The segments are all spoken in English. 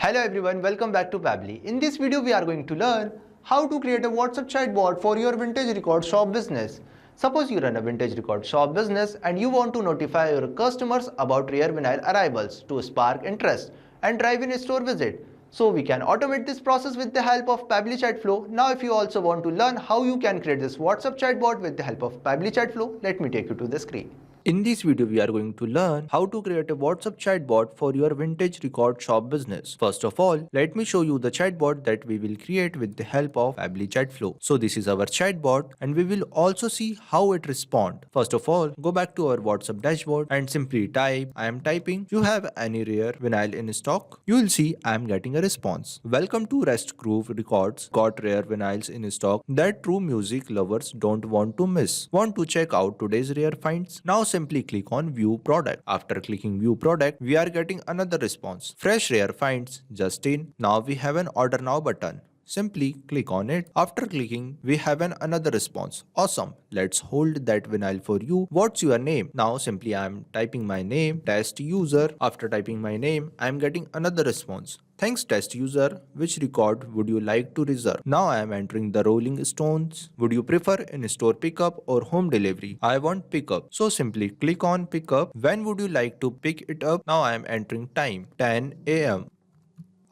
Hello everyone, welcome back to Pabbly. In this video, we are going to learn how to create a WhatsApp chatbot for your vintage record shop business. Suppose you run a vintage record shop business and you want to notify your customers about rare vinyl arrivals to spark interest and drive in a store visit. So we can automate this process with the help of Pabbly Chatflow. Now if you also want to learn how you can create this WhatsApp chatbot with the help of Pabbly Chatflow, let me take you to the screen. In this video, we are going to learn how to create a WhatsApp chatbot for your vintage record shop business. First of all, let me show you the chatbot that we will create with the help of Pabbly Chatflow. So this is our chatbot and we will also see how it responds. First of all, go back to our WhatsApp dashboard and simply type, I am typing, you have any rare vinyl in stock? You will see I am getting a response. Welcome to Rest Groove Records. Got rare vinyls in stock that true music lovers don't want to miss. Want to check out today's rare finds? Now simply click on View Product. After clicking View Product, we are getting another response. Fresh rare finds just in. Now we have an Order Now button. Simply click on it. After clicking, we have another response. Awesome. Let's hold that vinyl for you. What's your name? Now simply I am typing my name, test user. After typing my name, I am getting another response. Thanks test user. Which record would you like to reserve? Now I am entering the Rolling Stones. Would you prefer in-store pickup or home delivery? I want pickup. So simply click on pickup. When would you like to pick it up? Now I am entering time, 10 a.m.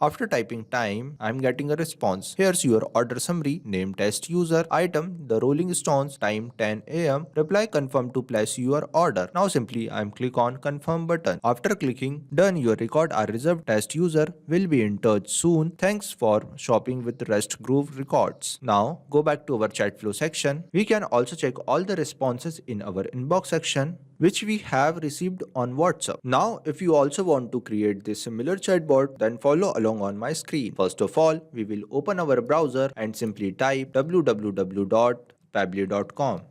After typing time, I am getting a response. Here's your order summary, name test user, item, the Rolling Stones, time 10 am, reply confirm to place your order. Now simply I am click on confirm button. After clicking done, your record are reserved. Test user will be in touch soon. Thanks for shopping with Rest Groove Records. Now go back to our chat flow section. We can also check all the responses in our inbox section which we have received on WhatsApp. Now, if you also want to create this similar chatbot, then follow along on my screen. First of all, we will open our browser and simply type www.pabbly.com.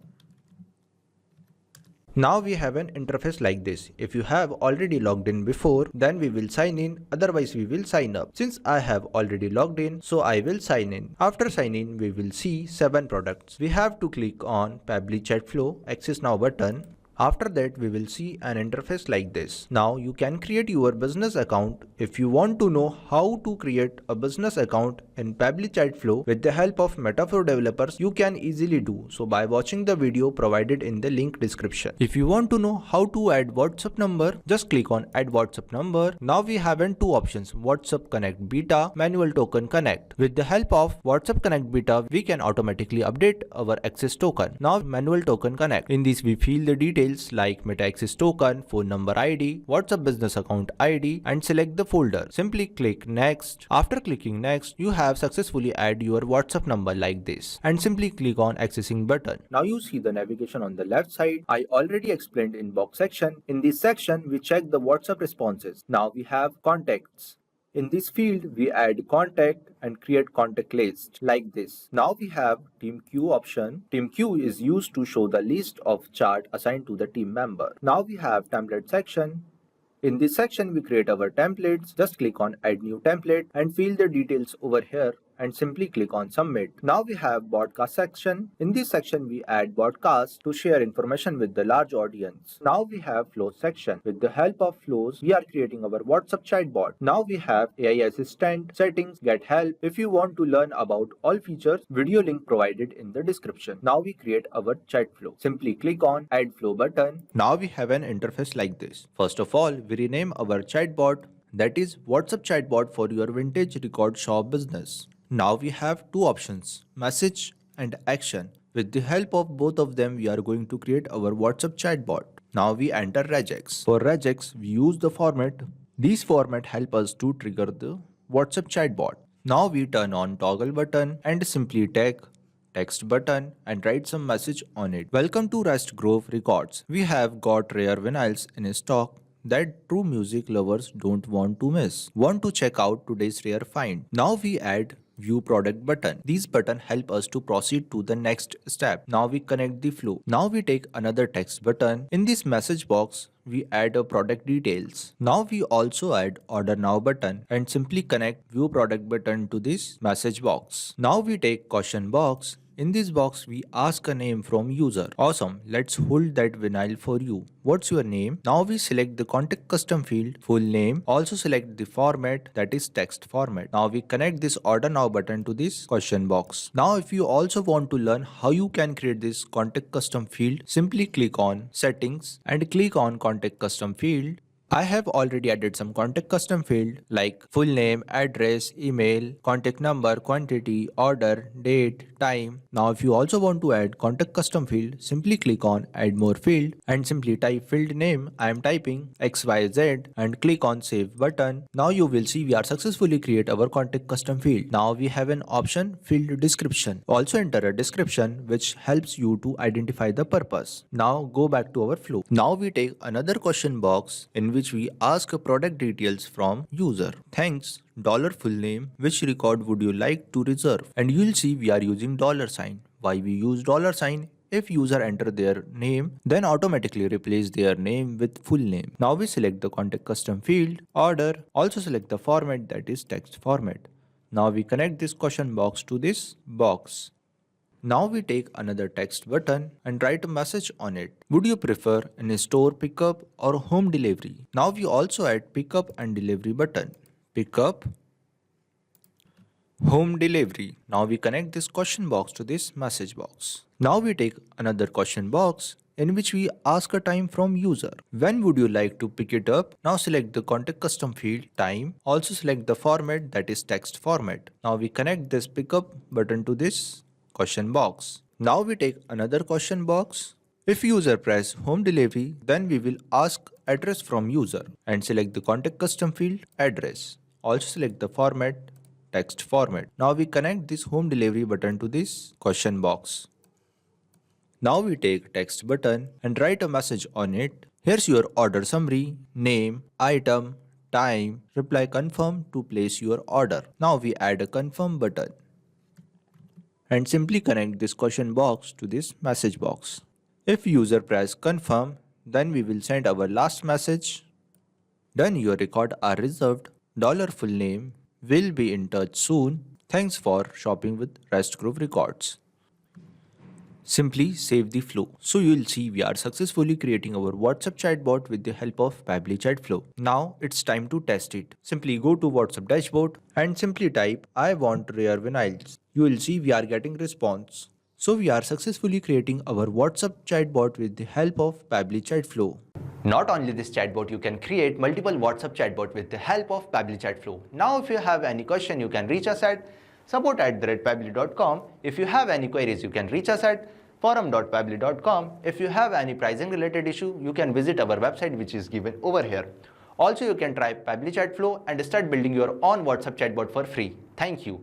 Now we have an interface like this. If you have already logged in before, then we will sign in, otherwise we will sign up. Since I have already logged in, so I will sign in. After sign in, we will see 7 products. We have to click on Pabbly Chatflow Access Now button. After that, we will see an interface like this. Now you can create your business account. If you want to know how to create a business account in Pabbly Chatflow with the help of Metaphor developers, you can easily do so by watching the video provided in the link description. If you want to know how to add WhatsApp number, just click on Add WhatsApp number. Now we have two options, WhatsApp Connect Beta, Manual Token Connect. With the help of WhatsApp Connect Beta, we can automatically update our access token. Now Manual Token Connect. In this we fill the details like Meta Access Token, phone number ID, WhatsApp business account ID and select the folder. Simply click next. After clicking next, you have successfully added your WhatsApp number like this and simply click on accessing button. Now you see the navigation on the left side. I already explained in box section. In this section, we check the WhatsApp responses. Now we have contacts. In this field, we add contact and create contact list like this. Now we have Team Queue option. Team Queue is used to show the list of chart assigned to the team member. Now we have template section. In this section, we create our templates. Just click on Add New Template and fill the details over here and simply click on Submit. Now we have broadcast section. In this section, we add broadcast to share information with the large audience. Now we have flows section. With the help of flows, we are creating our WhatsApp chatbot. Now we have AI assistant, settings, get help. If you want to learn about all features, video link provided in the description. Now we create our chat flow. Simply click on Add Flow button. Now we have an interface like this. First of all, we rename our chatbot, that is WhatsApp chatbot for your vintage record shop business. Now we have two options, message and action. With the help of both of them, we are going to create our WhatsApp chatbot. Now we enter regex. For regex, we use the format. These format help us to trigger the WhatsApp chatbot. Now we turn on toggle button and simply take text button and write some message on it. Welcome to Rest Groove Records. We have got rare vinyls in stock that true music lovers don't want to miss. Want to check out today's rare find? Now we add View Product button. These buttons help us to proceed to the next step. Now we connect the flow. Now we take another text button. In this message box, we add a product details. Now we also add Order Now button and simply connect View Product button to this message box. Now we take caution box. In this box, we ask a name from user. Awesome, let's hold that vinyl for you. What's your name? Now we select the contact custom field, full name. Also select the format, that is text format. Now we connect this order now button to this question box. Now if you also want to learn how you can create this contact custom field, simply click on settings and click on contact custom field. I have already added some contact custom field like full name, address, email, contact number, quantity, order, date, time. Now if you also want to add contact custom field, simply click on add more field and simply type field name. I am typing XYZ and click on save button. Now you will see we are successfully create our contact custom field. Now we have an option field description. Also enter a description which helps you to identify the purpose. Now go back to our flow. Now we take another question box in which we ask product details from user. Thanks, $full name, which record would you like to reserve? And you will see we are using $sign. Why we use $sign? If user enter their name, then automatically replace their name with full name. Now we select the contact custom field, order, also select the format, that is text format. Now we connect this question box to this box. Now we take another text button and write a message on it. Would you prefer in-store pickup or home delivery? Now we also add pickup and delivery button. Pickup, home delivery. Now we connect this question box to this message box. Now we take another question box in which we ask a time from user. When would you like to pick it up? Now select the contact custom field, time. Also select the format, that is text format. Now we connect this pickup button to this question box. Now we take another question box. If user press home delivery, then we will ask address from user and select the contact custom field, address. Also select the format, text format. Now we connect this home delivery button to this question box. Now we take text button and write a message on it. Here's your order summary, name, item, time, reply confirm to place your order. Now we add a confirm button and simply connect this question box to this message box. If user press confirm, then we will send our last message. Done, your record are reserved. $full name will be in touch soon. Thanks for shopping with Rest Group Records. Simply save the flow. So you will see we are successfully creating our WhatsApp chatbot with the help of Pabbly Chatflow. Now it's time to test it. Simply go to WhatsApp dashboard and simply type I want rare vinyls. You will see we are getting response. So we are successfully creating our WhatsApp chatbot with the help of Pabbly Chatflow. Not only this chatbot, you can create multiple WhatsApp chatbot with the help of Pabbly Chatflow. Now if you have any question, you can reach us at support@pabbly.com. If you have any queries, you can reach us at forum.pabbly.com. If you have any pricing related issue, you can visit our website which is given over here. Also, you can try Pabbly Chatflow and start building your own WhatsApp chatbot for free. Thank you.